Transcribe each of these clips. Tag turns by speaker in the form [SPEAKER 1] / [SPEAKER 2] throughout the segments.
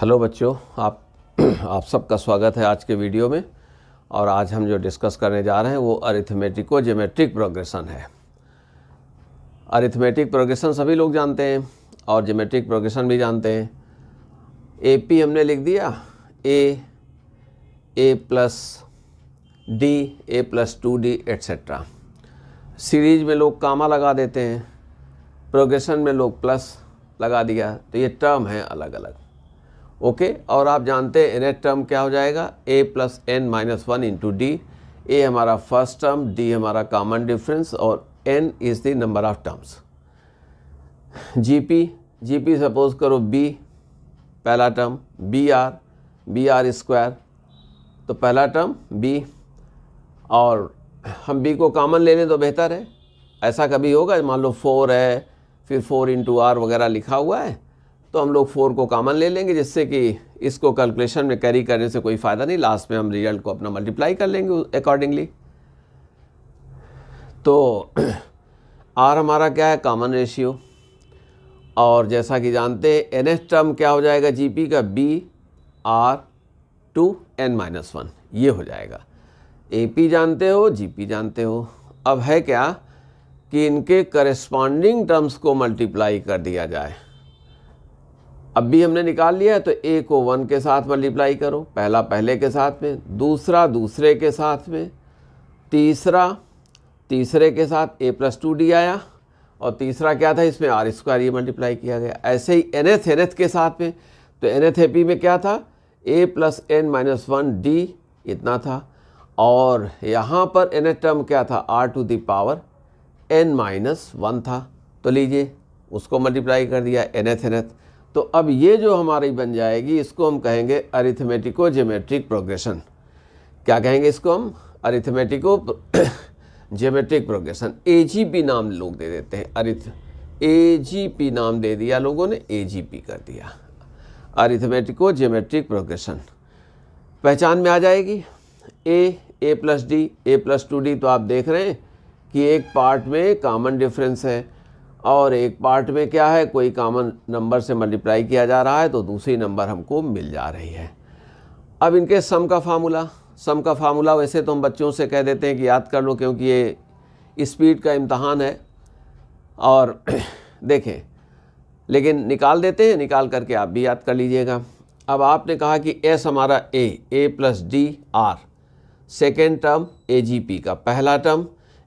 [SPEAKER 1] Hello बच्चों, आप सबका स्वागत है आज के वीडियो में। और आज हम जो डिस्कस करने जा रहे हैं वो अरिथमेटिको ज्योमेट्रिक प्रोग्रेशन है। अरिथमेटिक प्रोग्रेशन सभी लोग जानते हैं और ज्योमेट्रिक प्रोग्रेशन भी जानते हैं। एपी हमने लिख दिया, ए प्लस डी, ए प्लस 2d एट्सेट्रा। सीरीज में लोग कामा लगा देते हैं, प्रोग्रेशन में लोग प्लस लगा दिया, तो ये टर्म है अलग अलग। ओके और आप जानते हैं nth टर्म क्या हो जाएगा, a plus N minus 1 into D. A हमारा फर्स्ट टर्म, डी हमारा कॉमन डिफरेंस और n is the number of terms. GP suppose करो b पहला टर्म, बी आर स्क्वायर तो पहला टर्म b, और हम b को कॉमन ले लें तो बेहतर है। ऐसा कभी होगा, मान लो 4 है, फिर 4 इंटू आर वगैरह लिखा हुआ है, तो हम लोग 4 को कॉमन ले लेंगे, जिससे कि इसको कैलकुलेशन में कैरी करने से कोई फ़ायदा नहीं। लास्ट में हम रिजल्ट को अपना मल्टीप्लाई कर लेंगे अकॉर्डिंगली। तो आर हमारा क्या है, कॉमन रेशियो। और जैसा कि जानते हैं nth टर्म क्या हो जाएगा जीपी का, B R to n minus 1, ये हो जाएगा। एपी जानते हो, जीपी जानते हो। अब है क्या कि इनके करस्पॉन्डिंग टर्म्स को मल्टीप्लाई कर दिया जाए। अब भी हमने निकाल लिया है, तो ए को 1 के साथ मल्टीप्लाई करो, पहला पहले के साथ में, दूसरा दूसरे के साथ में, तीसरा तीसरे के साथ, ए प्लस 2d आया, और तीसरा क्या था इसमें, आर स्क्वायर, ये मल्टीप्लाई किया गया। ऐसे ही nth के साथ में, तो nth एपी में क्या था, ए प्लस एन माइनस 1d इतना था, और यहाँ पर nth टर्म क्या था, r to the power n minus 1 था। तो लीजिए उसको मल्टीप्लाई कर दिया nth। तो अब ये जो हमारी बन जाएगी, इसको हम कहेंगे अरिथमेटिको ज्योमेट्रिक प्रोग्रेशन। क्या कहेंगे इसको हम, अरिथमेटिको ज्योमेट्रिक प्रोग्रेशन। एजीपी नाम लोग दे देते हैं, एजीपी नाम दे दिया लोगों ने, एजीपी कर दिया, अरिथमेटिको ज्योमेट्रिक प्रोग्रेशन। पहचान में आ जाएगी, ए प्लस डी, ए प्लस 2d, तो आप देख रहे हैं कि एक पार्ट में कॉमन डिफरेंस है और एक पार्ट में क्या है, कोई कॉमन नंबर से मल्टीप्लाई किया जा रहा है, तो दूसरी नंबर हमको मिल जा रही है। अब इनके सम का फार्मूला वैसे तो हम बच्चों से कह देते हैं कि याद कर लो, क्योंकि ये स्पीड का इम्तहान है और देखें, लेकिन निकाल देते हैं, निकाल करके आप भी याद कर लीजिएगा। अब आपने कहा कि एस हमारा A plus D R, second term AGP का, पहला टर्म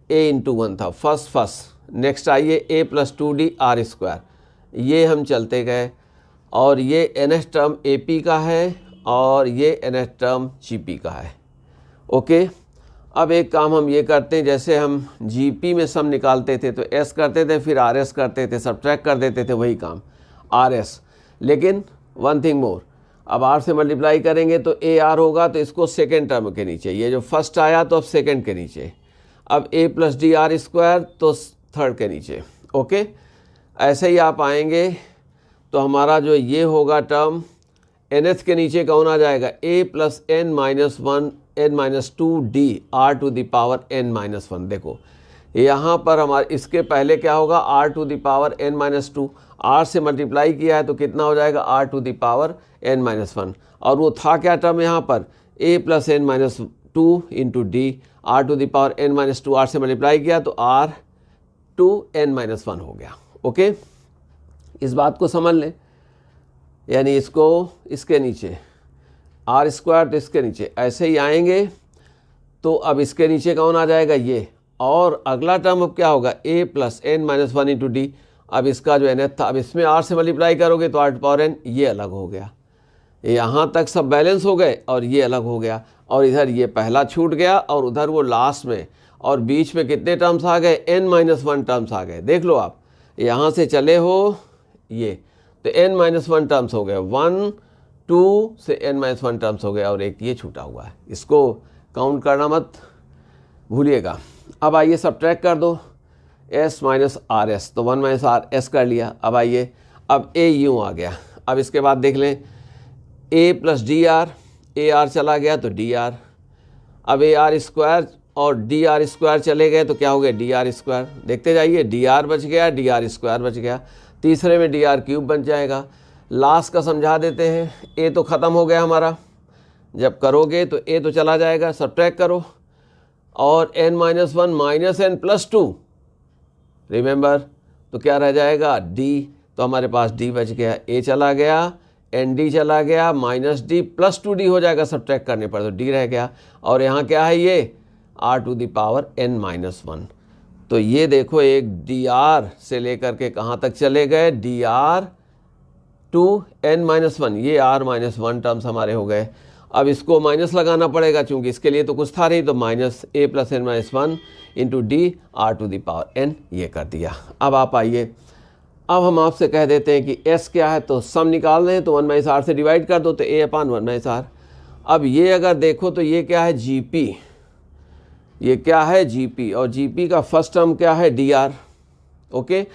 [SPEAKER 1] ए इंटू 1 था, फर्स्ट। नेक्स्ट आइए ए प्लस 2d आर स्क्वायर, ये हम चलते गए, और ये nth टर्म एपी का है और ये nth टर्म जीपी का है। ओके, अब एक काम हम ये करते हैं, जैसे हम जीपी में सम निकालते थे तो एस करते थे, फिर आरएस करते थे, सब्ट्रैक्ट कर देते थे, वही काम आरएस। लेकिन वन थिंग मोर, अब आर से मल्टीप्लाई करेंगे तो ए आर होगा, तो इसको सेकेंड टर्म के नीचे, ये जो फर्स्ट आया तो अब सेकेंड के नीचे, अब ए प्लस डी आर स्क्वायर तो थर्ड के नीचे। ओके, ऐसे ही आप आएंगे तो हमारा जो ये होगा टर्म, nth के नीचे कौन आ जाएगा, a plus N minus 1 n minus 2d r to the power n minus 1। देखो यहाँ पर हमारे इसके पहले क्या होगा, r to the power n minus 2, r से मल्टीप्लाई किया है तो कितना हो जाएगा, r to the power n minus 1, और वो था क्या टर्म यहाँ पर, a plus N minus 2 into d r to the power n minus 2, r से मल्टीप्लाई किया तो r टू n माइनस 1 हो गया। ओके, इस बात को समझ लें, यानी इसको इसके नीचे आर स्क्वायर, तो इसके नीचे ऐसे ही आएंगे, तो अब इसके नीचे कौन आ जाएगा, ये, और अगला टर्म अब क्या होगा, a plus N minus 1 into d. अब इसका जो nth था, अब इसमें r से मल्टीप्लाई करोगे तो r टू पावर n, ये अलग हो गया, यहाँ तक सब बैलेंस हो गए और ये अलग हो गया, और इधर ये पहला छूट गया और उधर वो लास्ट में, और बीच में कितने टर्म्स आ गए, n माइनस 1 टर्म्स आ गए। देख लो आप, यहाँ से चले हो ये, तो n माइनस 1 टर्म्स हो गए, 1 2 से n माइनस 1 टर्म्स हो गए, और एक ये छूटा हुआ है, इसको काउंट करना मत भूलिएगा। अब आइए सब्ट्रैक्ट कर दो, s माइनस आर एस, तो 1 माइनस आर एस कर लिया। अब आइए, अब a यूँ आ गया। अब इसके बाद देख लें, a plus D are, A R चला गया तो डी आर, अब ए आर स्क्वायर और डी आर स्क्वायर चले गए तो क्या हो गया, डी आर स्क्वायर। देखते जाइए, डी आर बच गया, डी आर स्क्वायर बच गया, तीसरे में डी आर क्यूब बन जाएगा। लास्ट का समझा देते हैं। ए तो ख़त्म हो गया हमारा, जब करोगे तो ए तो चला जाएगा, सब्ट्रैक्ट करो, और n-1 minus n plus 2 remember, तो क्या रह जाएगा d, तो हमारे पास d बच गया, a चला गया, nd चला गया, माइनस d प्लस 2d हो जाएगा सब्ट्रैक्ट करने पर, तो d रह गया। और यहाँ क्या है ये r⁻n-1। तो ये देखो एक dr से लेकर के कहाँ तक चले गए, dr to n-1, ये r-1 टर्म्स हमारे हो गए। अब इसको माइनस लगाना पड़ेगा, चूंकि इसके लिए तो कुछ था नहीं, तो minus a plus n-1 into D r⁻n ये कर दिया। अब आप आइए, अब हम आपसे कह देते हैं कि s क्या है, तो सम निकाल रहे हैं तो 1/r से डिवाइड कर दो, तो a/1/r। अब ये अगर देखो तो ये क्या है gp, ये क्या है gp, और gp का फर्स्ट टर्म क्या है dr, ओके,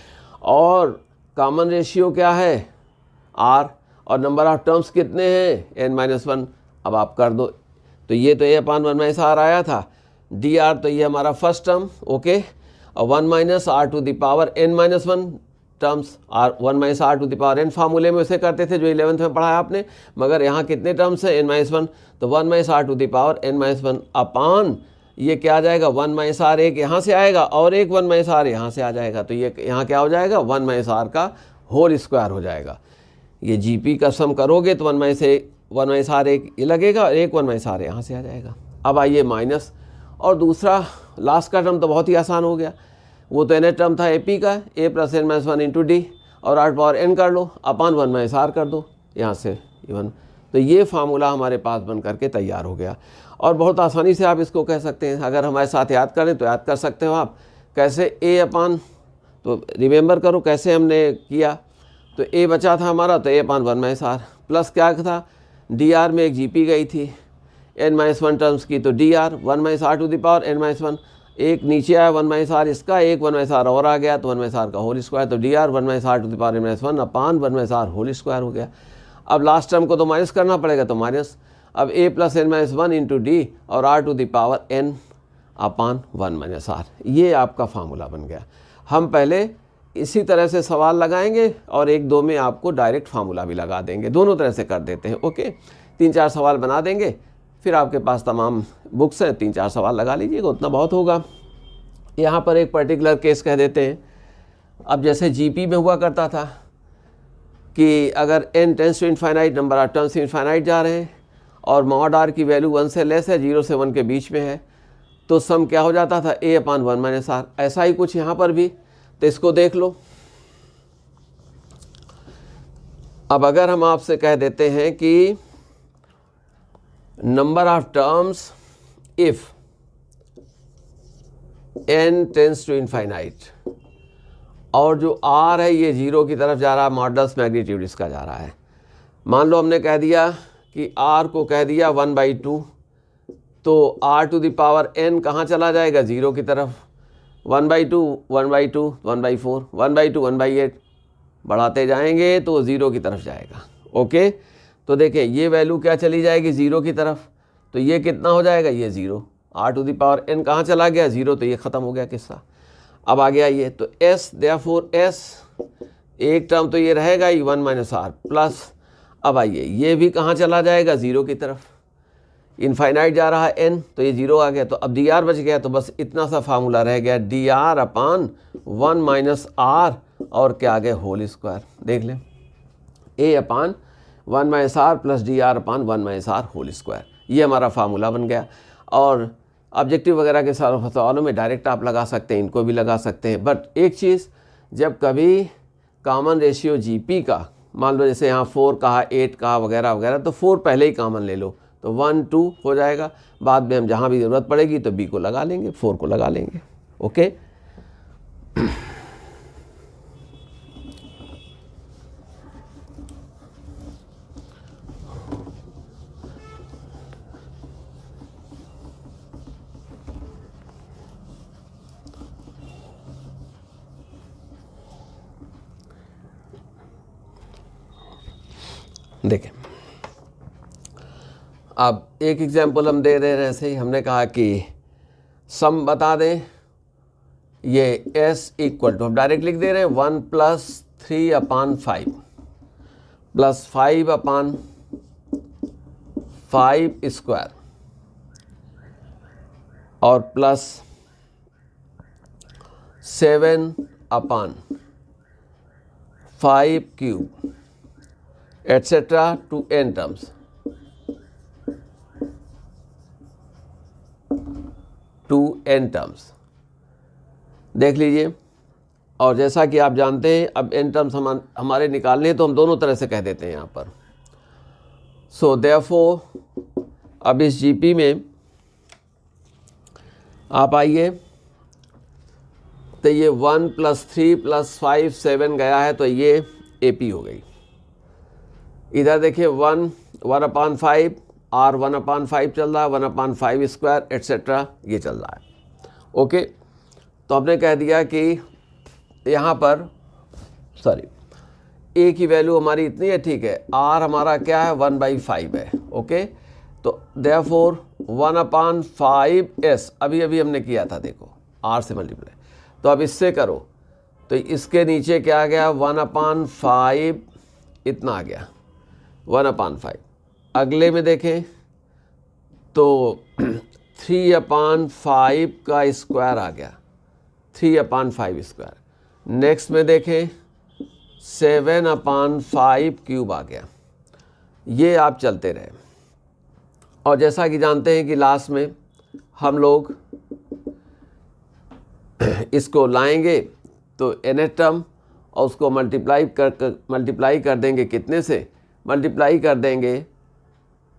[SPEAKER 1] और कॉमन रेशियो क्या है r, और नंबर ऑफ टर्म्स कितने हैं n-1। अब आप कर दो, तो ये तो a/1/r आया था, dr तो ये हमारा फर्स्ट टर्म, ओके, और 1 - r⁻n-1 टर्म्स, r1 - r⁻n फार्मूले में उसे करते थे जो 11th में पढ़ाया आपने, मगर यहाँ कितने टर्म्स हैं n-1, तो 1 - r⁻n-1 अपान ये क्या आ जाएगा 1 - r, एक यहाँ से आएगा और एक 1 - r यहाँ से आ जाएगा, तो ये यहाँ क्या हो जाएगा 1 - r का होल स्क्वायर हो जाएगा। ये जीपी का सम करोगे तो 1 - r एक ये लगेगा और एक 1 - r यहाँ से आ जाएगा। अब आइए माइनस, और दूसरा लास्ट का टर्म तो बहुत ही आसान हो गया, वो तो nth टर्म था AP का, a plus n-1 into D, और r⁻n कर लो, अपान 1 - r कर दो यहाँ से इवन। तो ये फार्मूला हमारे पास बन करके तैयार हो गया, और बहुत आसानी से आप इसको कह सकते हैं। अगर हमारे साथ याद करें तो याद कर सकते हो आप कैसे, a अपान, तो रिमेंबर करो कैसे हमने किया, तो a बचा था हमारा, तो a/1 - r प्लस क्या था dr में एक gp गई थी n-1 टर्म्स की, तो dr 1 - r⁻n-1, एक नीचे आया 1 - r इसका, एक 1 - r और आ गया, तो 1 - r का होल स्क्वायर, तो dr 1 - r⁻n-1 अपान 1 - r होल स्क्वायर हो गया। अब लास्ट टर्म को तो माइनस करना पड़ेगा, तो माइनस, अब a plus n-1 into D और r⁻n अपान 1 - r, ये आपका फार्मूला बन गया। हम पहले इसी तरह से सवाल लगाएंगे और एक दो में आपको डायरेक्ट फार्मूला भी लगा देंगे, दोनों तरह से कर देते हैं, ओके। 3-4 सवाल बना देंगे, फिर आपके पास तमाम बुक्स हैं, 3-4 सवाल लगा लीजिएगा, उतना बहुत होगा। यहाँ पर एक पर्टिकुलर केस कह देते हैं। अब जैसे जीपी में हुआ करता था कि अगर n tends to infinite, number of terms infinite जा रहे हैं और मॉड r की वैल्यू 1 से लेस है, 0 से 1 के बीच में है, तो सम क्या हो जाता था a/1 - r। ऐसा ही कुछ यहाँ पर भी, तो इसको देख लो। अब अगर हम आपसे कह देते हैं कि number of terms if n tends to infinite, और जो r है ये 0 की तरफ जा रहा है, मॉडुलस मैग्नीट्यूड इसका जा रहा है। मान लो हमने कह दिया कि r को कह दिया 1/2, तो r⁻n कहाँ चला जाएगा 0 की तरफ, 1/2 1/2 1/4 1/2 1/8 बढ़ाते जाएंगे तो 0 की तरफ जाएगा, ओके। तो देखें ये वैल्यू क्या चली जाएगी 0 की तरफ, तो ये कितना हो जाएगा, ये 0, r⁻n कहाँ चला गया 0, तो ये ख़त्म हो गया किस्सा। अब आ गया ये, तो s देयरफॉर s, एक टर्म तो ये रहेगा ही 1 - r प्लस, अब आइए ये भी कहाँ चला जाएगा 0 की तरफ, इनफाइनाइट जा रहा है n, तो ये 0 आ गया, तो अब dr बच गया, तो बस इतना सा फार्मूला रह गया, dr अपान 1 - r और क्या आ गया होल स्क्वायर। देख लें a upon 1 - r plus dr upon 1 - r whole square, ये हमारा फार्मूला बन गया। और ऑब्जेक्टिव वगैरह के सवालों में डायरेक्ट आप लगा सकते हैं, इनको भी लगा सकते हैं। बट एक चीज़, जब कभी कॉमन रेशियो जीपी का, मान लो जैसे यहाँ 4 कहा 8 कहा वगैरह वगैरह, तो 4 पहले ही कॉमन ले लो, तो 1 2 हो जाएगा, बाद में हम जहाँ भी ज़रूरत पड़ेगी तो b को लगा लेंगे, 4 को लगा लेंगे, ओके। देखें अब एक एग्जांपल हम दे रहे हैं, ऐसे ही हमने कहा कि सम बता दें, ये s इक्वल टू, हम डायरेक्ट लिख दे रहे हैं 1 + 3/5 प्लस 5/5 स्क्वायर और plus 7/5 cube etcetera to n terms. देख लीजिए। और जैसा कि आप जानते हैं, अब n टर्म्स हमारे निकालने हैं तो हम दोनों तरह से कह देते हैं यहाँ पर। सो देयरफॉर अब इस GP में आप आइए, तो ये 1 + 3 + 5 7 गया है, तो ये AP हो गई। इधर देखिए 1/5 R 1/5 चल रहा है, 1/5 स्क्वायर एटसेट्रा ये चल रहा है। ओके, तो हमने कह दिया कि यहाँ पर A की वैल्यू हमारी इतनी है, ठीक है। R हमारा क्या है, 1/5 है। ओके, तो देयरफॉर 1/5s अभी हमने किया था, देखो R से मल्टीप्लाई, तो अब इससे करो तो इसके नीचे क्या आ गया, 1/5 इतना आ गया, 1/5। अगले में देखें तो 3/5 का स्क्वायर आ गया, 3/5 स्क्वायर। नेक्स्ट में देखें 7/5 क्यूब आ गया। ये आप चलते रहे। और जैसा कि जानते हैं कि लास्ट में हम लोग इसको लाएंगे तो nth टर्म और उसको मल्टीप्लाई कर देंगे, कितने से मल्टीप्लाई कर देंगे,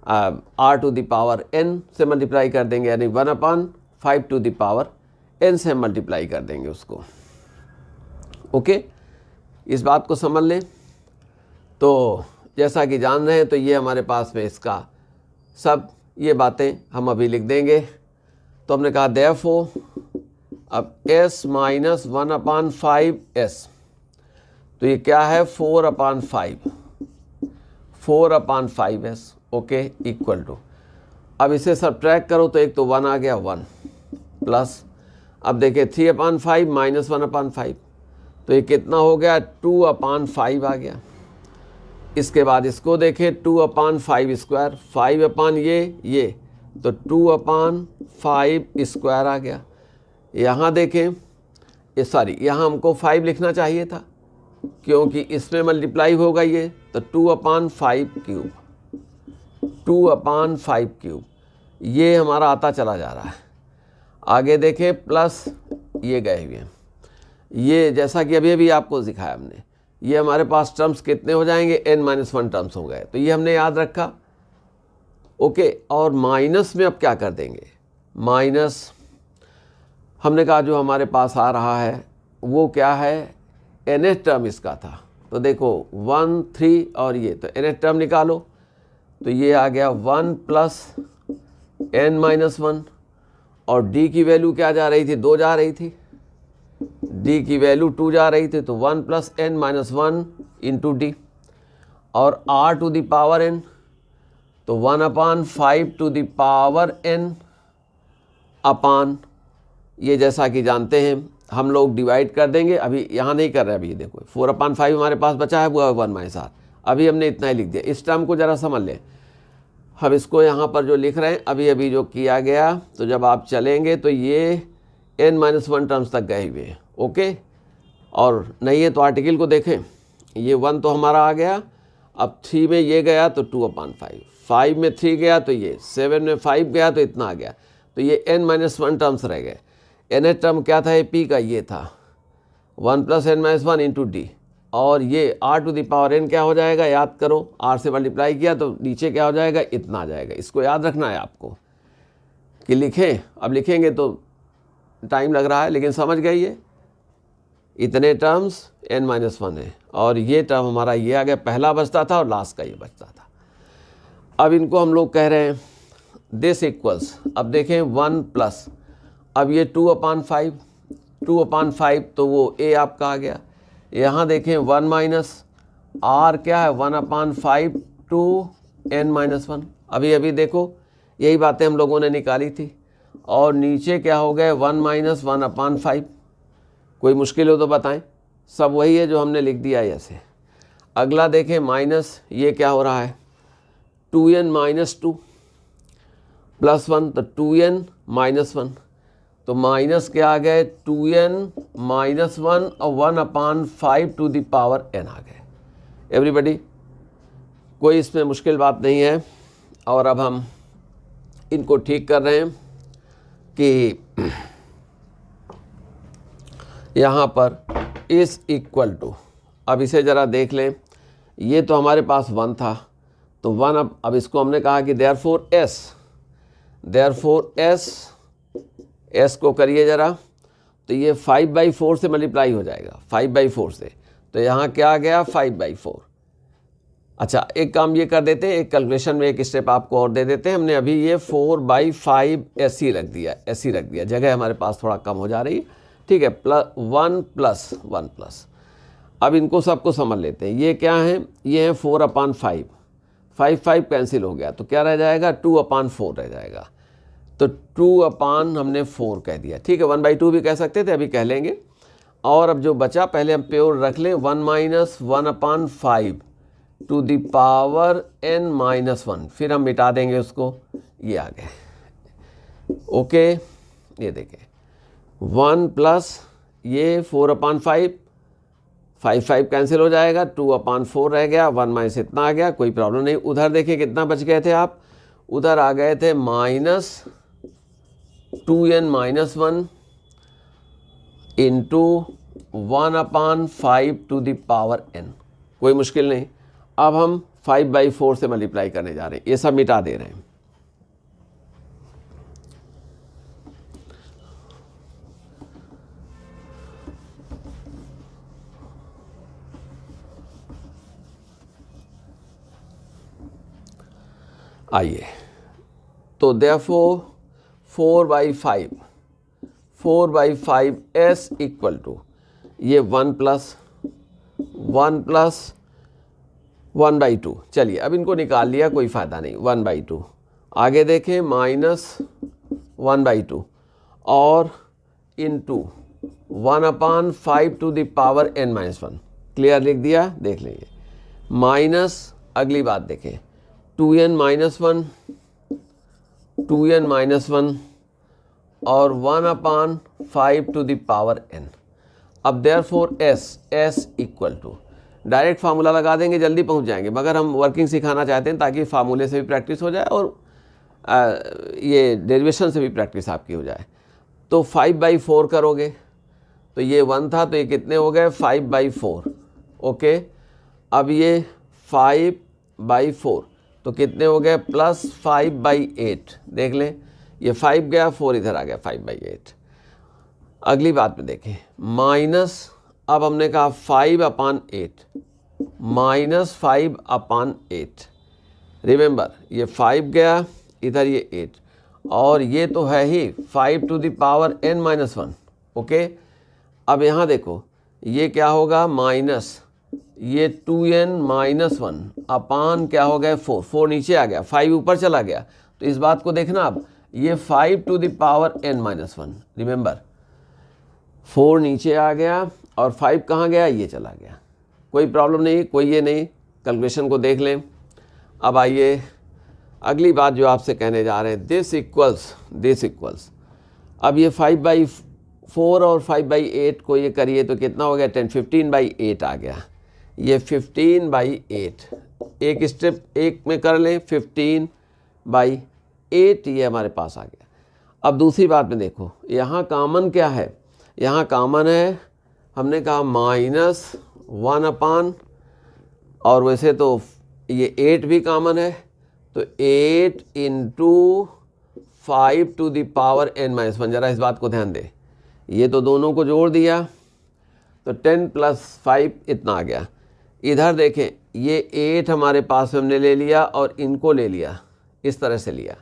[SPEAKER 1] r⁴n से मल्टीप्लाई कर देंगे, यानी 1/5n से मल्टीप्लाई कर देंगे उसको। ओके, इस बात को समझ लें। तो जैसा कि जान रहे हैं, तो ये हमारे पास में इसका सब ये बातें हम अभी लिख देंगे। तो हमने कहा देयरफॉर अब s - 1/5s, तो ये क्या है, 4/5s। ओके, इक्वल टू, अब इसे सब्ट्रैक्ट करो तो एक तो 1 आ गया, 1 प्लस, अब देखिए 3/5 - 1/5, तो ये कितना हो गया, 2/5 आ गया। इसके बाद इसको देखें 2/5 स्क्वायर, 5 ये तो 2/5 स्क्वायर आ गया। यहाँ देखें यहाँ हमको 5 लिखना चाहिए था, क्योंकि इसमें मल्टीप्लाई होगा ये, तो 2/5 क्यूब ये हमारा आता चला जा रहा है। आगे देखें प्लस ये गए हुए हैं, ये जैसा कि अभी आपको सिखाया हमने, ये हमारे पास टर्म्स कितने हो जाएंगे, n-1 टर्म्स हो गए, तो ये हमने याद रखा। ओके, और माइनस में अब क्या कर देंगे, माइनस हमने कहा जो हमारे पास आ रहा है वो क्या है, nth टर्म इसका था, तो देखो 1 3 और ये, तो nth टर्म निकालो, तो ये आ गया 1 + n-1, और d की वैल्यू क्या जा रही थी, 2 जा रही थी, d की वैल्यू 2 जा रही थी, तो 1 + n-1 इंटू d, और r⁴n, तो 1/5n अपान, ये जैसा कि जानते हैं हम लोग डिवाइड कर देंगे, अभी यहाँ नहीं कर रहे, अभी देखो 4/5 हमारे पास बचा है, वो 1 - r, अभी हमने इतना ही लिख दिया। इस टर्म को ज़रा समझ लें, हम इसको यहाँ पर जो लिख रहे हैं अभी जो किया गया, तो जब आप चलेंगे तो ये n-1 टर्म्स तक गए हुए हैं। ओके, और नहीं है तो आर्टिकल को देखें, ये 1 तो हमारा आ गया, अब 3 में ये गया तो 2/5, 5 में 3 गया तो ये, 7 में 5 गया तो इतना आ गया, तो ये n-1 टर्म्स रह गए। nth टर्म क्या था, p का ये था 1 + n-1 इंटू d, और ये r⁴n क्या हो जाएगा, याद करो, r से मल्टीप्लाई किया तो नीचे क्या हो जाएगा, इतना आ जाएगा। इसको याद रखना है आपको कि लिखें, अब लिखेंगे तो टाइम लग रहा है, लेकिन समझ गए ये इतने टर्म्स n-1 है, और ये टर्म हमारा ये आ गया, पहला बचता था और लास्ट का ये बचता था। अब इनको हम लोग कह रहे हैं दिस इक्वल्स, अब देखें 1 प्लस, अब ये 2/5 तो वो a आपका आ गया। यहाँ देखें 1 माइनस r क्या है, 1/5 टू n-1, अभी देखो यही बातें हम लोगों ने निकाली थी। और नीचे क्या हो गए, 1 - 1/5, कोई मुश्किल हो तो बताएं, सब वही है जो हमने लिख दिया है ऐसे। अगला देखें माइनस, ये क्या हो रहा है 2n माइनस 2 प्लस 1, तो 2n माइनस 1, तो माइनस क्या आ गए 2n माइनस 1 और 1/5 टू द पावर n आ गए। एवरीबडी, कोई इसमें मुश्किल बात नहीं है। और अब हम इनको ठीक कर रहे हैं कि यहाँ पर इस इक्वल टू, अब इसे ज़रा देख लें, ये तो हमारे पास 1 था, तो 1 अब इसको हमने कहा कि देयरफॉर s को करिए ज़रा, तो ये 5/4 से मल्टीप्लाई हो जाएगा, 5/4 से, तो यहाँ क्या आ गया 5/4। अच्छा, एक काम ये कर देते हैं, एक कैलकुलेशन में एक स्टेप आपको और दे देते हैं। हमने अभी ये 4/5 ऐसी रख दिया, जगह हमारे पास थोड़ा कम हो जा रही है, ठीक है। +1 + 1 +, अब इनको सबको समझ लेते हैं। ये क्या है, ये है 4/5, 5 कैंसिल हो गया, तो क्या रह जाएगा 2/4 रह जाएगा, तो 2/, हमने 4 कह दिया, ठीक है। 1/2 भी कह सकते थे, अभी कह लेंगे। और अब जो बचा पहले हम प्योर रख लें, 1 - 1/5 टू द पावर n-1, फिर हम मिटा देंगे उसको, ये आ गए। ओके, ये देखें 1 प्लस ये 4/5, 5 कैंसिल हो जाएगा, 2/4 रह गया, 1 माइनस इतना आ गया, कोई प्रॉब्लम नहीं। उधर देखिए कितना बच गए थे आप, उधर आ गए थे -2n-1 into 1/5 to the power n, कोई मुश्किल नहीं। अब हम 5/4 से मल्टीप्लाई करने जा रहे हैं, ये सब मिटा दे रहे हैं। आइए, तो देयरफॉर 4/5 s इक्वल टू ये 1 + 1/2। चलिए, अब इनको निकाल लिया, कोई फ़ायदा नहीं, 1/2। आगे देखें -1/2 और into 1/5 to the power n-1, clear लिख दिया, देख लेंगे। माइनस, अगली बात देखें 2n - 1 और 1/5 टू द पावर n। अब therefore s equal to, direct formula लगा देंगे, जल्दी पहुंच जाएंगे, मगर हम वर्किंग सिखाना चाहते हैं ताकि फार्मूले से भी प्रैक्टिस हो जाए और ये डेरिवेशन से भी प्रैक्टिस आपकी हो जाए। तो 5/4 करोगे, तो ये 1 था, तो ये कितने हो गए 5/4। ओके, अब ये 5/4 तो कितने हो गए +5/8, देख लें, ये 5 गया, 4 इधर आ गया, 5/8। अगली बात में देखें माइनस, अब हमने कहा 5/8 -5/8, रिमेंबर ये 5 गया, इधर ये 8, और ये तो है ही 5 to the power n-1। Okay, अब यहाँ देखो ये क्या होगा माइनस, ये 2n - 1 अपान क्या हो गया 4 नीचे आ गया, 5 ऊपर चला गया, तो इस बात को देखना। अब ये 5 to the power n-1, remember 4 नीचे आ गया और 5 कहाँ गया, ये चला गया, कोई प्रॉब्लम नहीं, कोई ये नहीं, कैलकुलेशन को देख लें। अब आइए अगली बात जो आपसे कहने जा रहे हैं, दिस इक्वल्स, अब ये 5/4 और 5/8 को ये करिए तो कितना हो गया 15/8 आ गया, ये 15/8, एक स्टेप एक में कर लें, 15/8 ये हमारे पास आ गया। अब दूसरी बात में देखो, यहाँ कॉमन क्या है, यहाँ कॉमन है, हमने कहा -1/, और वैसे तो ये 8 भी कॉमन है, तो 8 × 5 टू द पावर n-1, ज़रा इस बात को ध्यान दें, ये तो दोनों को जोड़ दिया तो 10 + 5 इतना आ गया। इधर देखें ये 8 हमारे पास हमने ले लिया और इनको ले लिया, इस तरह से लिया।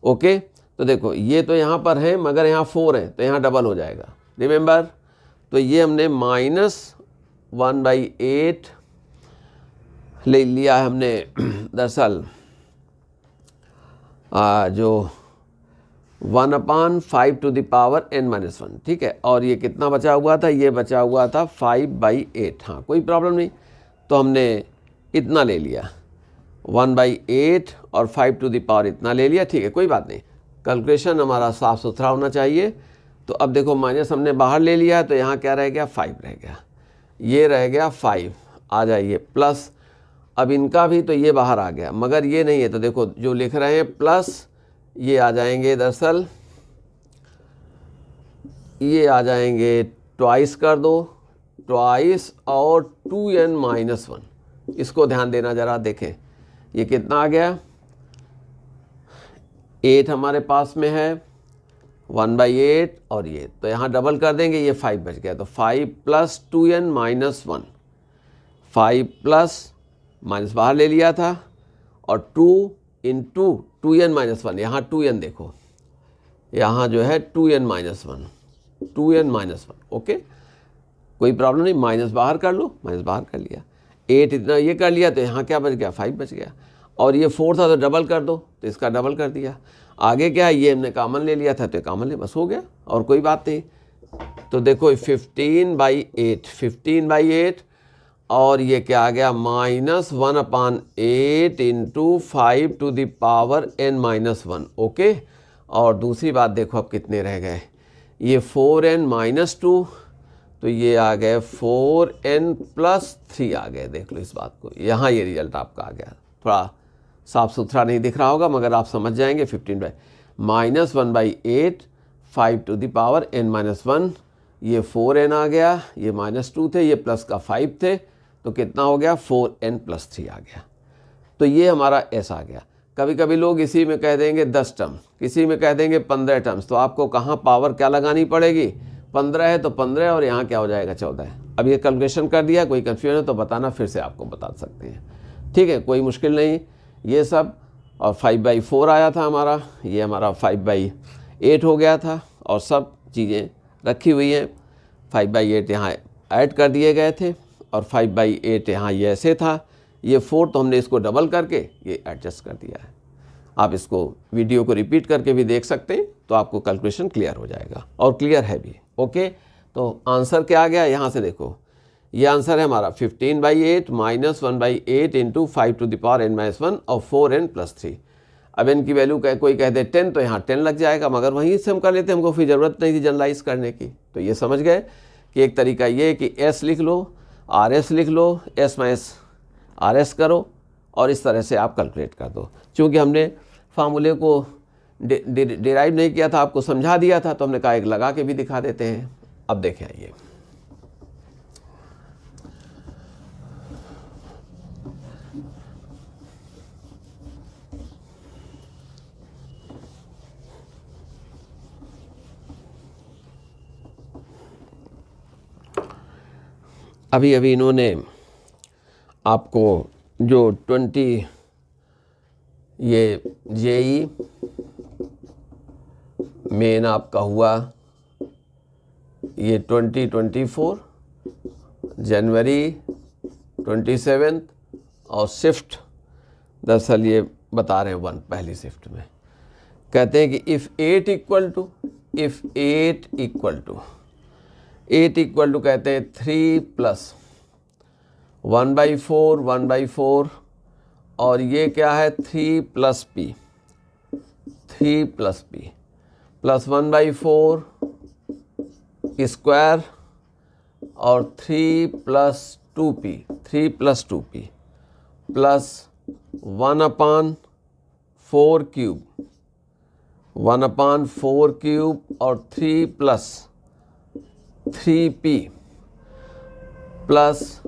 [SPEAKER 1] ओके, तो देखो ये तो यहाँ पर है मगर यहाँ 4 है, तो यहाँ डबल हो जाएगा, रिमेंबर। तो ये हमने -1/8 ले लिया है हमने, दरअसल जो 1/5 टू द पावर n-1, ठीक है। और ये कितना बचा हुआ था, ये बचा हुआ था 5/8, हाँ कोई प्रॉब्लम नहीं। तो हमने इतना ले लिया 1/8 और 5 टू द पावर इतना ले लिया, ठीक है, कोई बात नहीं, कैलकुलेशन हमारा साफ़ सुथरा होना चाहिए। तो अब देखो माइनस हमने बाहर ले लिया है, तो यहाँ क्या रह गया, 5 रह गया, ये रह गया 5, आ जाइए प्लस, अब इनका भी तो ये बाहर आ गया, मगर ये नहीं है, तो देखो जो लिख रहे हैं प्लस ये आ जाएंगे, दरअसल ये आ जाएंगे ट्वाइस कर दो, ट्वाइस और 2n-1, इसको ध्यान देना ज़रा, देखें ये कितना आ गया, 8 हमारे पास में है, 1/8 और ये, तो यहाँ डबल कर देंगे, ये 5 बच गया, तो 5 + 2n-1, 5 प्लस माइनस बाहर ले लिया था, और 2 × 2n-1, यहाँ 2n देखो, यहाँ जो है 2n-1, 2n-1, ओके, कोई प्रॉब्लम नहीं, माइनस बाहर कर लो, माइनस बाहर कर लिया, 8 इतना ये कर लिया, तो यहाँ क्या बच गया, 5 बच गया, और ये 4 था तो डबल कर दो, तो इसका डबल कर दिया, आगे क्या है, ये हमने कॉमन ले लिया था, तो कॉमन ले, बस हो गया, और कोई बात नहीं। तो देखो 15/8, 15/8, और ये क्या आ गया, -1/8 × 5 to the power n-1, okay. और दूसरी बात देखो अब कितने रह गए, ये 4n-2, तो ये आ गए 4n+3 आ गए, देख लो इस बात को, यहाँ ये रिजल्ट आपका आ गया, थोड़ा साफ़ सुथरा नहीं दिख रहा होगा मगर आप समझ जाएंगे। 15/-1/8 5 टू द पावर n-1, ये 4n आ गया, ये -2 थे, ये प्लस का 5 थे, तो कितना हो गया, 4n+3 आ गया। तो ये हमारा s आ गया। कभी कभी लोग इसी में कह देंगे 10 टर्म, किसी में कह देंगे 15 टर्म्स, तो आपको कहाँ पावर क्या लगानी पड़ेगी, 15 है तो 15 और यहाँ क्या हो जाएगा, 14 है। अब ये कैलकुलेशन कर दिया, कोई कन्फ्यूजन है तो बताना, फिर से आपको बता सकते हैं, ठीक है, कोई मुश्किल नहीं, ये सब। और 5/4 आया था हमारा, ये हमारा 5/8 हो गया था, और सब चीज़ें रखी हुई हैं। 5/8 यहाँ ऐड कर दिए गए थे, और 5/8 यहाँ ये ऐसे था, ये 4 तो हमने इसको डबल करके ये एडजस्ट कर दिया है। आप इसको वीडियो को रिपीट करके भी देख सकते हैं, तो आपको कैलकुलेशन क्लियर हो जाएगा, और क्लियर है भी, ओके। तो आंसर क्या आ गया, यहाँ से देखो, ये आंसर है हमारा 15/8 -1/8 × 5 टू द पावर n-1 और 4n+3। अब n की वैल्यू कोई कह दे 10, तो यहाँ 10 लग जाएगा, मगर वहीं से हम कर लेते, हमको फिर ज़रूरत नहीं थी जनरलाइज करने की। तो ये समझ गए कि एक तरीका ये कि s लिख लो, rs लिख लो, s-rs करो, और इस तरह से आप कैलकुलेट कर दो। चूँकि हमने फार्मूले को डिराइव नहीं किया था, आपको समझा दिया था, तो हमने कहा एक लगा के भी दिखा देते हैं। अब देखें आइए, अभी अभी इन्होंने आपको जो 20 ये JEE मेन आपका हुआ, ये 2024 जनवरी 27 और शिफ्ट दरअसल ये बता रहे हैं 1 पहली शिफ्ट में, कहते हैं कि इफ़ 8 इक्वल टू कहते हैं 3 + 1/4 और ये क्या है 3 + p प्लस 1/4 स्क्वायर और 3 + 2p प्लस 1/4 क्यूब और 3 + 3p plus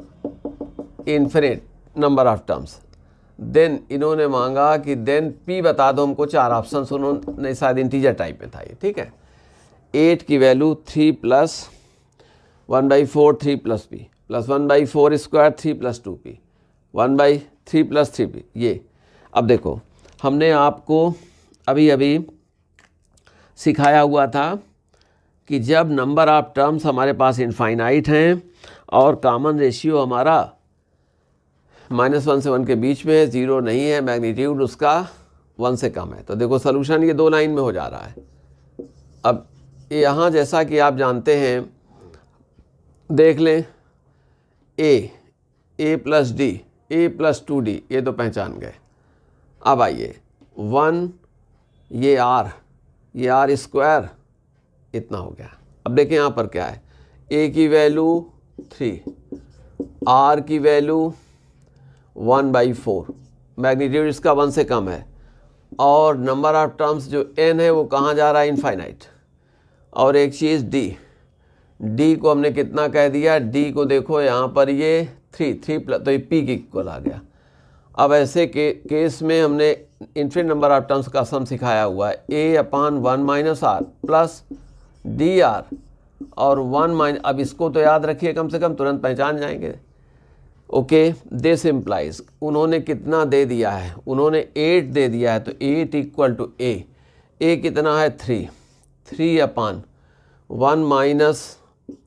[SPEAKER 1] infinite number of terms. Then इन्होंने मांगा कि देन p बता दो हमको, 4 ऑप्शन उन्होंने, शायद इंटीजर टाइप में था ये, ठीक है। 8 की value 3 + 1/4 3 + p plus 1/4 square 3 + 2p 1/3 + 3p। ये अब देखो हमने आपको अभी अभी सिखाया हुआ था कि जब नंबर ऑफ टर्म्स हमारे पास इनफाइनाइट हैं और कॉमन रेशियो हमारा -1 से 1 के बीच में है, 0 नहीं है, मैग्नीट्यूड उसका 1 से कम है, तो देखो सॉल्यूशन ये 2 लाइन में हो जा रहा है। अब यहाँ जैसा कि आप जानते हैं, देख लें a plus D, a plus 2d, ये तो पहचान गए। अब आइए 1, ये r स्क्वायर इतना हो गया। अब देखें यहाँ पर क्या है, a की वैल्यू 3, r की वैल्यू 1/4, मैग्नीट्यूड इसका 1 से कम है, और नंबर ऑफ टर्म्स जो n है वो कहाँ जा रहा है, इनफाइनाइट। और एक चीज़ d को हमने कितना कह दिया, d को देखो यहाँ पर ये 3 प्लस, तो ये p के इक्वल आ गया। अब ऐसे केस में हमने इन्फिनिट नंबर ऑफ टर्म्स का सम सिखाया हुआ है, a/1 - r प्लस dr और 1 अब इसको तो याद रखिए, कम से कम तुरंत पहचान जाएंगे। ओके, दिस इम्प्लाइज उन्होंने कितना दे दिया है, उन्होंने 8 दे दिया है, तो 8 इक्वल टू a कितना है 3/1 -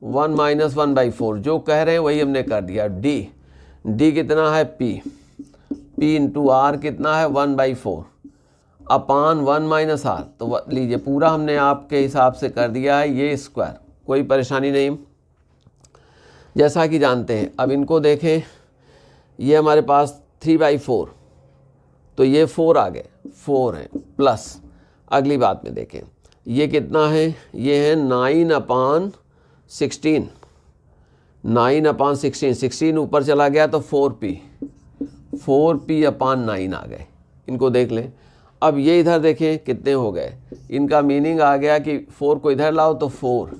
[SPEAKER 1] 1/4, जो कह रहे हैं वही हमने कर दिया। d कितना है p इंटू r कितना है 1/4 अपान 1 - r, तो लीजिए पूरा हमने आपके हिसाब से कर दिया है, ये स्क्वायर, कोई परेशानी नहीं। जैसा कि जानते हैं, अब इनको देखें, ये हमारे पास 3/4, तो ये 4 आ गए, 4 है प्लस, अगली बात में देखें ये कितना है, ये है 9/16, 9/16, 16 ऊपर चला गया तो 4p/9 आ गए। इनको देख लें। अब ये इधर देखें कितने हो गए, इनका मीनिंग आ गया कि 4 को इधर लाओ तो 4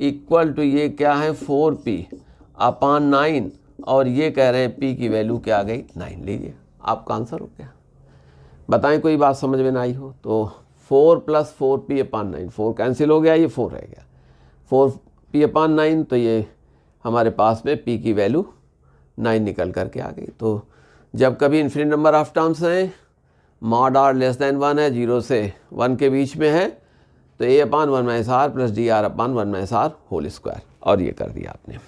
[SPEAKER 1] इक्वल टू ये क्या है 4p/9, और ये कह रहे हैं p की वैल्यू क्या आ गई 9। लीजिए आपका आंसर हो गया। बताएं कोई बात समझ में ना आई हो तो 4 + 4p/9, 4 कैंसिल हो गया, ये 4 रह गया, 4p/9, तो ये हमारे पास में p की वैल्यू 9 निकल करके आ गई। तो जब कभी इन्फिनिट नंबर ऑफ टर्म्स हैं, mod r < 1 है, 0 से 1 के बीच में है, तो a/1 - r plus dr/1 - r whole square, और ये कर दिया आपने।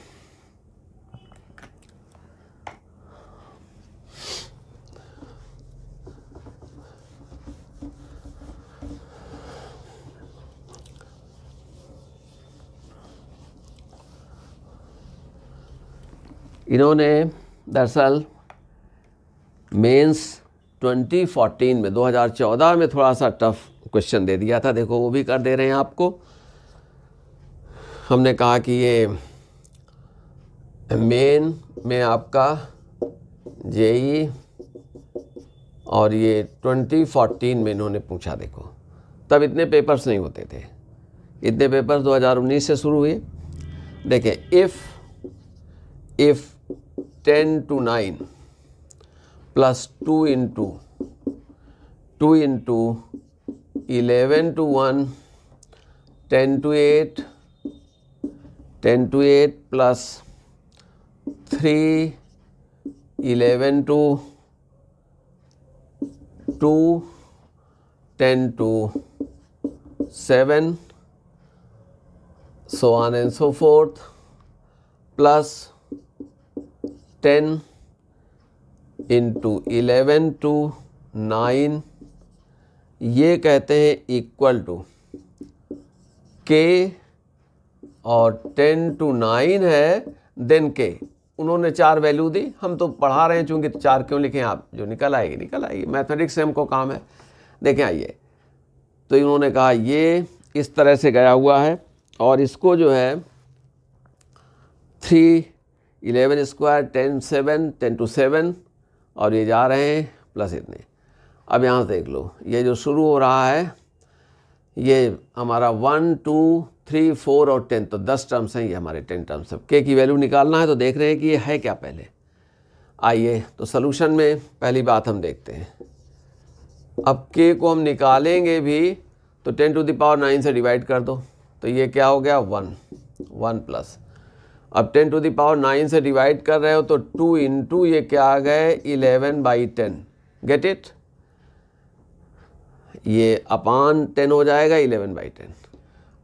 [SPEAKER 1] इन्होंने दरअसल मेंस 2014 में 2014 में थोड़ा सा टफ क्वेश्चन दे दिया था, देखो वो भी कर दे रहे हैं आपको। हमने कहा कि ये मेन में आपका जेई, और ये 2014 में इन्होंने पूछा, देखो तब इतने पेपर्स नहीं होते थे, इतने पेपर्स 2019 से शुरू हुए। देखें, if 10 to 9 plus 2 into 11 to 1, 10 to 8 plus 3, 11 to 2, 10 to 7, so on and so forth, plus 10 into 11 to 9, ये कहते हैं इक्वल टू के, और 10 to 9 है देन के। उन्होंने 4 वैल्यू दी, हम तो पढ़ा रहे हैं चूँकि 4 क्यों लिखें आप, जो निकल आएगी, मैथमेटिक्स से हमको काम है। देखें आइए, तो इन्होंने कहा ये इस तरह से गया हुआ है, और इसको जो है 3, 11 स्क्वायर 10, 7, 10 to 7, और ये जा रहे हैं प्लस इतने। अब यहाँ देख लो, ये जो शुरू हो रहा है ये हमारा 1, 2, 3, 4 और 10, तो 10 टर्म्स हैं, ये हमारे 10 टर्म्स हैं। के की वैल्यू निकालना है, तो देख रहे हैं कि ये है क्या पहले। आइए तो सॉल्यूशन में पहली बात हम देखते हैं। अब के को हम निकालेंगे भी तो 10 to the power 9 से डिवाइड कर दो, तो ये क्या हो गया 1 प्लस। अब 10 to the power 9 से डिवाइड कर रहे हो तो 2 इंटू ये क्या आ गए 11/10, गेट इट, ये अपान 10 हो जाएगा 11/10।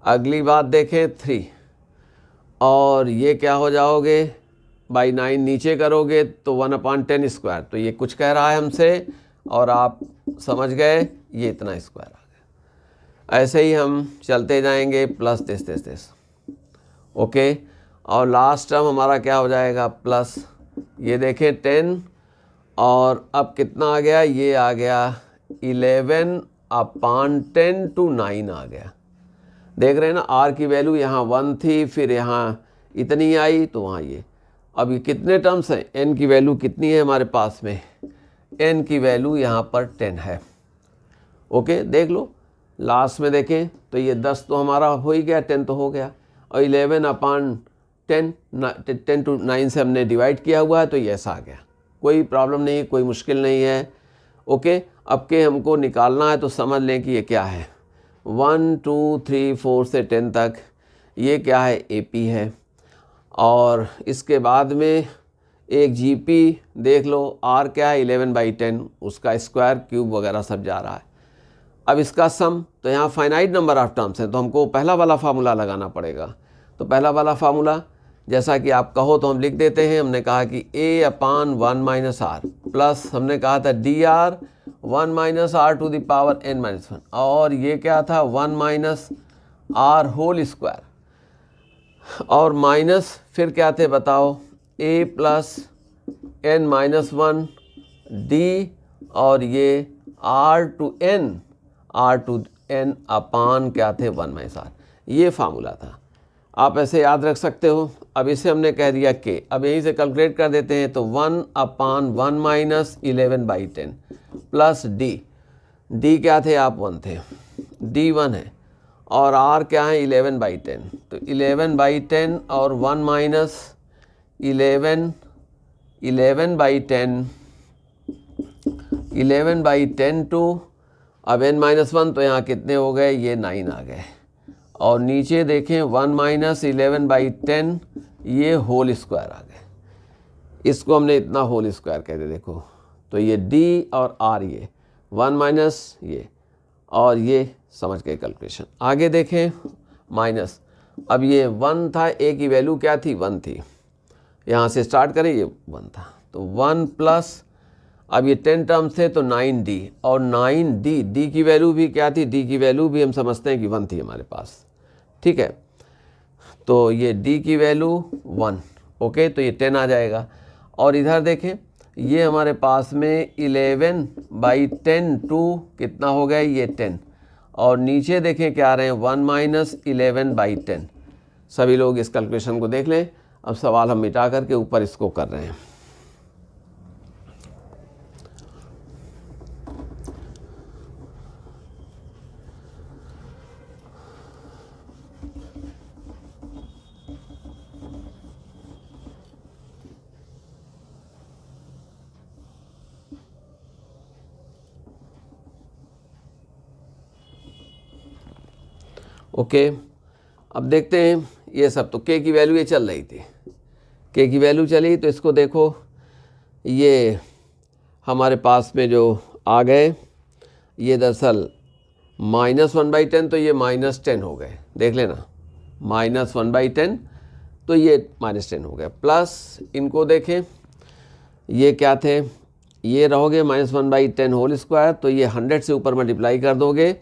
[SPEAKER 1] अगली बात देखें 3, और ये क्या हो जाओगे बाई 9 नीचे करोगे तो 1/10 स्क्वायर, तो ये कुछ कह रहा है हमसे और आप समझ गए ये इतना स्क्वायर आ गया। ऐसे ही हम चलते जाएंगे प्लस दिस ओके। और लास्ट टर्म हमारा क्या हो जाएगा प्लस ये देखें 10 और अब कितना आ गया, ये आ गया 11/10 to 9 आ गया। देख रहे हैं ना, आर की वैल्यू यहाँ 1 थी, फिर यहाँ इतनी आई तो वहाँ ये। अब ये कितने टर्म्स हैं, एन की वैल्यू कितनी है हमारे पास में, एन की वैल्यू यहाँ पर 10 है। ओके, देख लो लास्ट में देखें तो ये 10 तो हमारा हो ही गया, 10 तो हो गया, और 11/10 10 to 9 से हमने डिवाइड किया हुआ है तो ये ऐसा आ गया। कोई प्रॉब्लम नहीं, कोई मुश्किल नहीं है। ओके, अब के हमको निकालना है तो समझ लें कि ये क्या है, 1 2 3 4 से 10 तक ये क्या है, एपी है। और इसके बाद में एक जीपी देख लो, आर क्या है 11/10, उसका स्क्वायर क्यूब वगैरह सब जा रहा है। अब इसका सम, तो यहाँ फाइनाइट नंबर ऑफ टर्म्स हैं तो हमको पहला वाला फार्मूला लगाना पड़ेगा। तो पहला वाला फार्मूला जैसा कि आप कहो तो हम लिख देते हैं। हमने कहा कि a/1 - r प्लस हमने कहा था dr 1 - r to the power n-1, और ये क्या था 1 - r होल स्क्वायर, और माइनस फिर क्या थे बताओ, a + n-1 d, और ये r टू n अपान क्या थे 1 - r। ये फार्मूला था, आप ऐसे याद रख सकते हो। अब इसे हमने कह दिया k, अब यहीं से कैलकुलेट कर देते हैं तो 1/1 - 11/10 प्लस d क्या थे आप 1 थे, d 1 है, और r क्या है 11/10, तो 11/10 और 1 - 11/10 टू अब n-1 तो यहाँ कितने हो गए, ये 9 आ गए, और नीचे देखें 1 - 11/10 ये होल स्क्वायर आ गए। इसको हमने इतना होल स्क्वायर कह दे, देखो तो ये d और r, ये 1 - ये, और ये समझ के कैलकुलेशन। आगे देखें माइनस, अब ये 1 था, a की वैल्यू क्या थी 1 थी, यहाँ से स्टार्ट करें, ये 1 था तो 1 प्लस, अब ये 10 टर्म्स थे तो 9d, और 9d की वैल्यू भी क्या थी, d की वैल्यू भी हम समझते हैं कि 1 थी हमारे पास, ठीक है। तो ये d की वैल्यू 1, ओके, तो ये 10 आ जाएगा। और इधर देखें ये हमारे पास में 11/10 टू कितना हो गया, ये 10, और नीचे देखें क्या आ रहे हैं 1 - 11/10। सभी लोग इस कैलकुलेशन को देख लें। अब सवाल हम मिटा करके ऊपर इसको कर रहे हैं। ओके, अब देखते हैं ये सब, तो k की वैल्यू ये चल रही थी, k की वैल्यू चली, तो इसको देखो ये हमारे पास में जो आ गए, ये दरअसल -1/10 तो ये -10 हो गए, देख लेना -1/10 तो ये -10 हो गए, प्लस इनको देखें ये क्या थे, ये रहोगे -1/10 होल स्क्वायर, तो ये 100 से ऊपर मल्टीप्लाई कर दोगे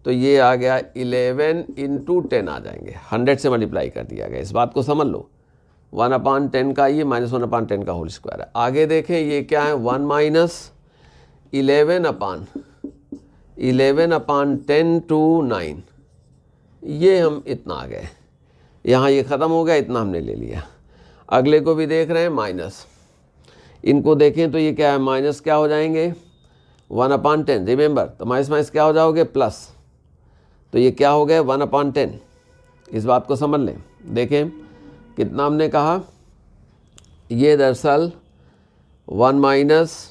[SPEAKER 1] तो ये आ गया 11 × 10 आ जाएंगे, 100 से मल्टीप्लाई कर दिया गया। इस बात को समझ लो, 1/10 का ये -1/10 का होल स्क्वायर है। आगे देखें ये क्या है 1 - 11/10 टू 9, ये हम इतना आ गए, यहाँ ये ख़त्म हो गया, इतना हमने ले लिया। अगले को भी देख रहे हैं माइनस, इनको देखें तो ये क्या है माइनस क्या हो जाएंगे 1/10, रिमेंबर, तो माइनस क्या हो जाओगे प्लस, तो ये क्या हो गया 1/10। इस बात को समझ लें, देखें कितना हमने कहा, ये दरअसल 1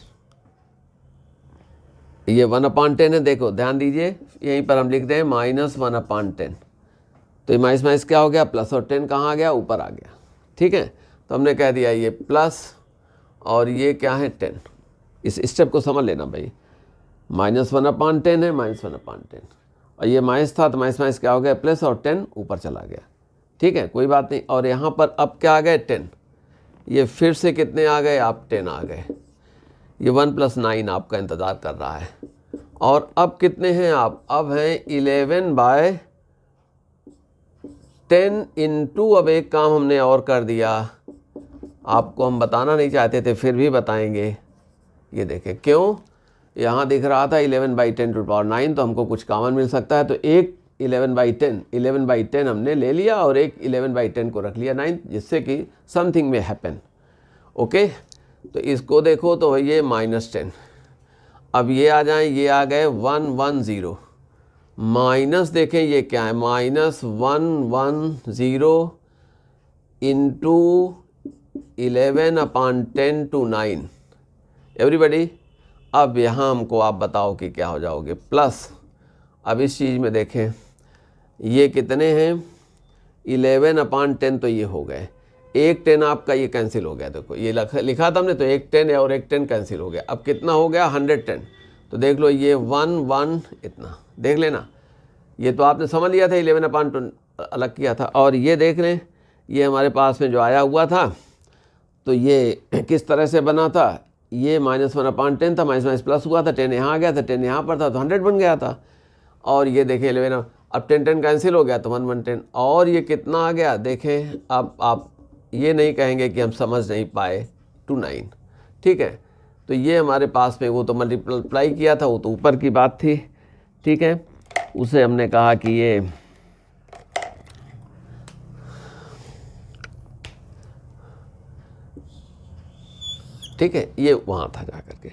[SPEAKER 1] ये 1/10 है, देखो ध्यान दीजिए यहीं पर हम लिख दें -1/10, तो ये माइनस क्या हो गया प्लस, और 10 कहाँ आ गया, ऊपर आ गया, ठीक है। तो हमने कह दिया ये प्लस और ये क्या है 10। इस स्टेप को समझ लेना भाई, -1/10 है, -1/10, और ये माइनस था तो माइनस क्या हो गया प्लस, और 10 ऊपर चला गया, ठीक है, कोई बात नहीं। और यहाँ पर अब क्या आ गए 10, ये फिर से कितने आ गए आप 10 आ गए, ये 1 + 9 आपका इंतज़ार कर रहा है। और अब कितने हैं आप, अब हैं 11/10 × अब एक काम हमने और कर दिया, आपको हम बताना नहीं चाहते थे फिर भी बताएंगे। ये देखें क्यों, यहाँ दिख रहा था 11/10⁹ तो हमको कुछ कॉमन मिल सकता है, तो एक 11/10 हमने ले लिया और एक 11/10 को रख लिया 9, जिससे कि समथिंग में हैपन। ओके, तो इसको देखो तो ये -10। अब ये आ जाएं, ये आ गए 110 माइनस, देखें ये क्या है, -110 इंटू 11/10 to 9। एवरीबडी, अब यहाँ हमको आप बताओ कि क्या हो जाओगे, प्लस। अब इस चीज़ में देखें ये कितने हैं, 11/10 तो ये हो गए, एक 10 आपका ये कैंसिल हो गया। देखो ये लिखा था हमने, तो एक 10 और एक 10 कैंसिल हो गया। अब कितना हो गया, 110। तो देख लो ये 1 इतना, देख लेना, ये तो आपने समझ लिया था, 11/10 अलग किया था। और ये देख लें, ये हमारे पास में जो आया हुआ था, तो ये किस तरह से बना था, ये -1/10 था, माइनस प्लस हुआ था, 10 यहाँ आ गया था, 10 यहाँ पर था, तो 100 बन गया था। और ये देखें 11, अब 10 कैंसिल हो गया तो 1 और ये कितना आ गया, देखें। अब आप ये नहीं कहेंगे कि हम समझ नहीं पाए, 29। ठीक है, तो ये हमारे पास में वो तो मल्टीप्लाई किया था, वो तो ऊपर की बात थी। ठीक है, उसे हमने कहा कि ये ठीक है, ये वहाँ था जा कर के।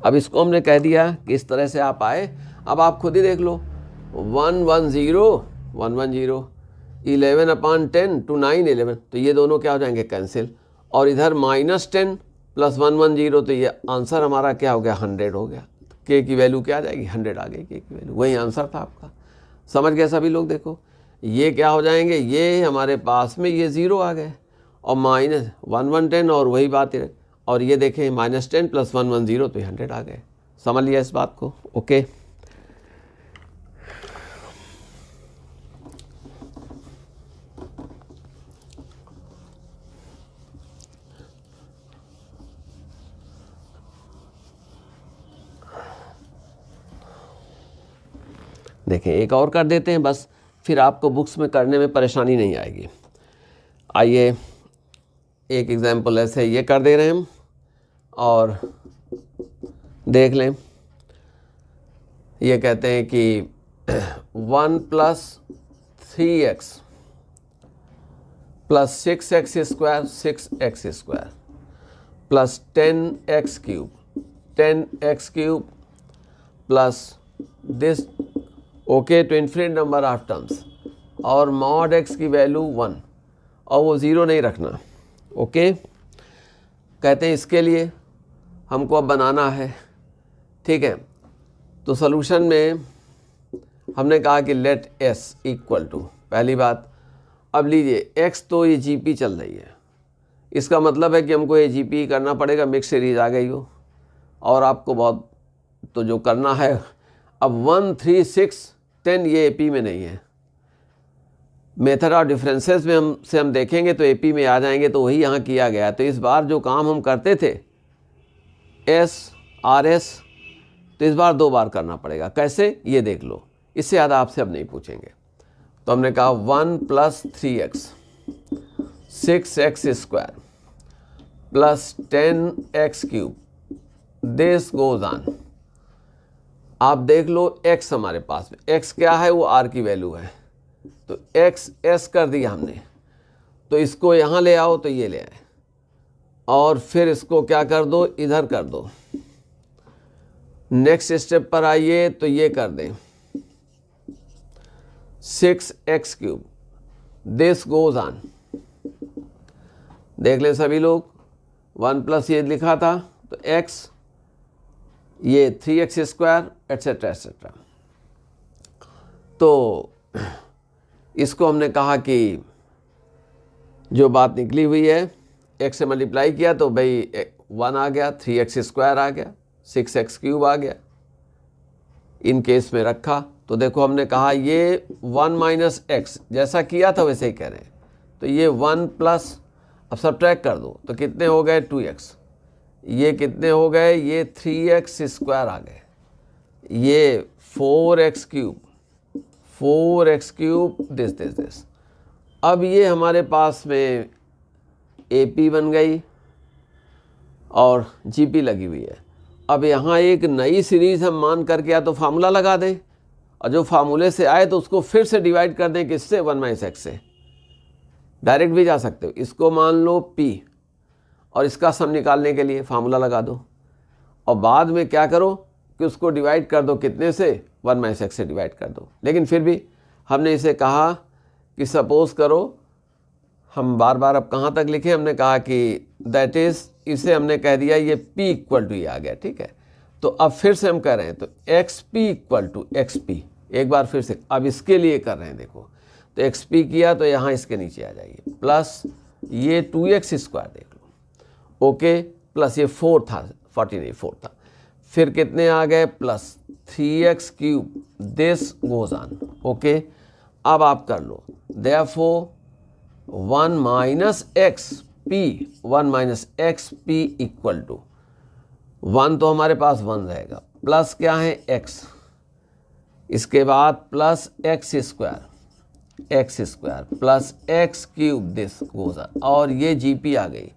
[SPEAKER 1] अब इसको हमने कह दिया कि इस तरह से आप आए। अब आप खुद ही देख लो, 110 11/10 to 9 11, तो ये दोनों क्या हो जाएंगे, कैंसिल। और इधर -10 + 110, तो ये आंसर हमारा क्या हो गया, 100 हो गया। के की वैल्यू क्या आ जाएगी, 100 आ गई के की वैल्यू, वही आंसर था आपका। समझ गए सभी लोग। देखो ये क्या हो जाएंगे, ये हमारे पास में ये 0 आ गए और -110 और वही बात है। और ये देखें -10 + 110, तो 100 आ गए। समझ लिया इस बात को। ओके, देखें एक और कर देते हैं, बस फिर आपको बुक्स में करने में परेशानी नहीं आएगी। आइए एक एग्जाम्पल ऐसे ये कर दे रहे हैं हम, और देख लें। ये कहते हैं कि 1 + 3x + 6x² 6x² + 10x³ plus this, okay, to infinite number of terms, और mod x की वैल्यू 1, और वो 0 नहीं रखना। ओके, कहते हैं इसके लिए हमको अब बनाना है। ठीक है, तो सॉल्यूशन में हमने कहा कि लेट s इक्वल टू, पहली बात, अब लीजिए x तो ये GP चल रही है, इसका मतलब है कि हमको ये GP करना पड़ेगा, मिक्स सीरीज आ गई हो, और आपको बहुत तो जो करना है। अब 1 3 6 10 ये AP में नहीं है, मेथड ऑफ डिफरेंसेस में हम देखेंगे तो AP में आ जाएंगे, तो वही यहाँ किया गया। तो इस बार जो काम हम करते थे S R S, तो इस बार 2 बार करना पड़ेगा। कैसे, ये देख लो, इससे ज़्यादा आपसे अब नहीं पूछेंगे। तो हमने कहा 1 + 3x 6x² + 10x³ this goes on. आप देख लो x हमारे पास में, x क्या है, वो r की वैल्यू है, तो x s कर दिया हमने। तो इसको यहाँ ले आओ, तो ये ले आए, और फिर इसको क्या कर दो, इधर कर दो। नेक्स्ट स्टेप पर आइए, तो ये कर दें 6x³ दिस गोज ऑन। देख लें सभी लोग, 1 + ये लिखा था, तो x, ये 3x² एट्सेट्रा एट्सेट्रा। तो इसको हमने कहा कि जो बात निकली हुई है, x से मल्टीप्लाई किया तो भाई 1 आ गया, 3x² आ गया, 6x³ आ गया, इन केस में रखा। तो देखो हमने कहा ये 1 - x जैसा किया था वैसे ही कह रहे हैं, तो ये 1 प्लस, अब सब्ट्रैक्ट कर दो तो कितने हो गए, 2x, ये कितने हो गए, ये 3x² आ गए, ये 4x³, दिस। अब ये हमारे पास में AP बन गई और GP लगी हुई है। अब यहाँ एक नई सीरीज़ हम मान करके या तो फार्मूला लगा दें और जो फार्मूले से आए तो उसको फिर से डिवाइड कर दें किससे, 1 - x से। डायरेक्ट भी जा सकते हो, इसको मान लो P और इसका सम निकालने के लिए फार्मूला लगा दो और बाद में क्या करो कि उसको डिवाइड कर दो कितने से, 1 - x से डिवाइड कर दो। लेकिन फिर भी हमने इसे कहा कि सपोज करो, हम बार बार अब कहाँ तक लिखे, हमने कहा कि दैट इज़, इसे हमने कह दिया ये P इक्वल टू ये आ गया, ठीक है। तो अब फिर से हम कह रहे हैं तो XP इक्वल टू XP, एक बार फिर से अब इसके लिए कर रहे हैं, देखो तो XP किया तो यहाँ इसके नीचे आ जाइए, प्लस ये 2x² देख लो, ओके, प्लस ये 4 था, 40 नहीं 4 था, फिर कितने आ गए, plus 3x³, this goes on, okay. अब आप कर लो, therefore 1 - XP, 1 - XP equal to 1 तो हमारे पास 1 रहेगा, प्लस क्या है x, इसके बाद plus x² plus x³ this goes on, और ये GP आ गई।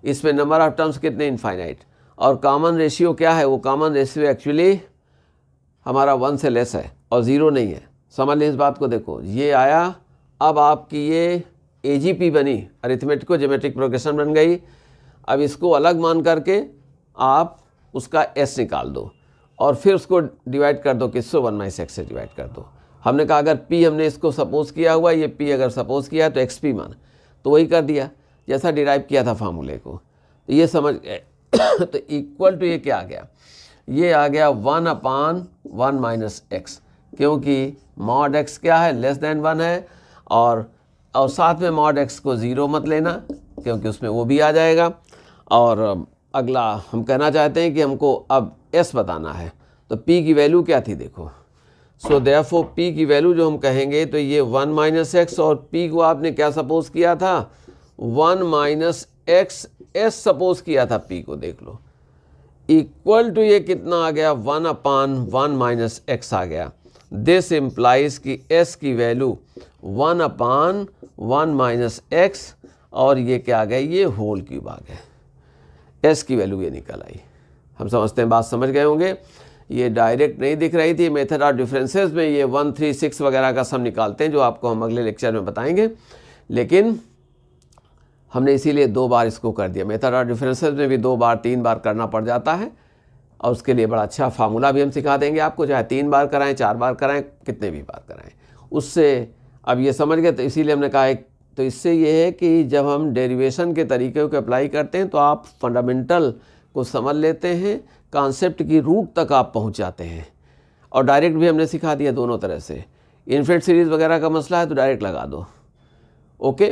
[SPEAKER 1] इसमें नंबर ऑफ टर्म्स कितने, इनफाइनाइट, और कॉमन रेशियो क्या है, वो कॉमन रेशियो एक्चुअली हमारा 1 से लेस है और 0 नहीं है। समझ लें इस बात को, देखो ये आया, अब आपकी ये AGP बनी, अरिथमेटिको ज्योमेट्रिक प्रोग्रेशन बन गई। अब इसको अलग मान करके आप उसका S निकाल दो और फिर उसको डिवाइड कर दो किससे, 1 - x से डिवाइड कर दो। हमने कहा अगर P हमने इसको सपोज किया हुआ, ये P अगर सपोज किया तो XP मान, तो वही कर दिया जैसा डिराइव किया था फार्मूले को, तो ये समझ गए। तो इक्वल टू ये क्या आ गया, ये आ गया 1/1 - x, क्योंकि मॉड x क्या है, लेस देन 1 है, और साथ में मॉड x को 0 मत लेना क्योंकि उसमें वो भी आ जाएगा। और अगला हम कहना चाहते हैं कि हमको अब s बताना है, तो p की वैल्यू क्या थी, देखो। सो देयरफॉर p की वैल्यू जो हम कहेंगे तो ये 1 - x, और p को आपने क्या सपोज किया था, 1 - x s सपोज किया था p को, देख लो, इक्वल टू ये कितना आ गया, 1/1 - x आ गया। दिस इम्प्लाइज कि s की वैल्यू 1/1 - x, और ये क्या आ गया, ये होल क्यूब आ गया, s की वैल्यू ये निकल आई। हम समझते हैं, बात समझ गए होंगे। ये डायरेक्ट नहीं दिख रही थी, मेथड ऑफ डिफरेंसेस में ये 1, 3, 6 वगैरह का सम निकालते हैं, जो आपको हम अगले लेक्चर में बताएंगे, लेकिन हमने इसीलिए 2 बार इसको कर दिया। मेथड ऑफ डिफरेंसेस में भी 2 बार 3 बार करना पड़ जाता है, और उसके लिए बड़ा अच्छा फार्मूला भी हम सिखा देंगे आपको, चाहे 3 बार कराएं, 4 बार कराएं, कितने भी बार कराएं। उससे अब ये समझ गए, तो इसीलिए हमने कहा तो इससे ये है कि जब हम डेरिवेशन के तरीके को अप्लाई करते हैं तो आप फंडामेंटल को समझ लेते हैं, कॉन्सेप्ट की रूट तक आप पहुंच जाते हैं। और डायरेक्ट भी हमने सिखा दिया दोनों तरह से। इन्फिनिट सीरीज़ वगैरह का मसला है तो डायरेक्ट लगा दो, ओके,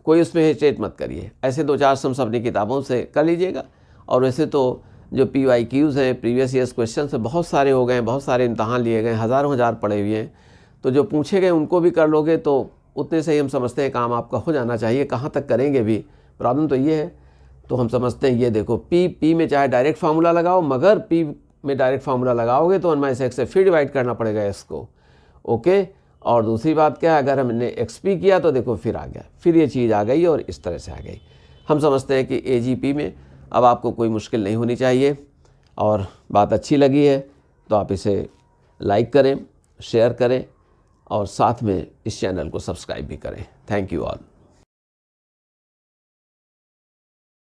[SPEAKER 1] कोई उसमें हेजिटेट मत करिए। ऐसे 2-4 सम्स अपनी किताबों से कर लीजिएगा। और वैसे तो जो PYQs हैं, प्रीवियस ईयर्स क्वेश्चन से बहुत सारे हो गए, बहुत सारे इम्तहान लिए गए, हज़ारों हज़ार पड़े हुए हैं, तो जो पूछे गए उनको भी कर लोगे तो उतने से ही हम समझते हैं काम आपका हो जाना चाहिए। कहाँ तक करेंगे भी, प्रॉब्लम तो ये है। तो हम समझते हैं, ये देखो P में चाहे डायरेक्ट फार्मूला लगाओ, मगर P में डायरेक्ट फार्मूला लगाओगे तो 1 - x से फिर डिवाइड करना पड़ेगा s को, ओके। और दूसरी बात क्या है, अगर हमने XP किया तो देखो फिर आ गया, फिर ये चीज़ आ गई और इस तरह से आ गई। हम समझते हैं कि AGP में अब आपको कोई मुश्किल नहीं होनी चाहिए। और बात अच्छी लगी है तो आप इसे लाइक करें, शेयर करें और साथ में इस चैनल को सब्सक्राइब भी करें। Thank you all.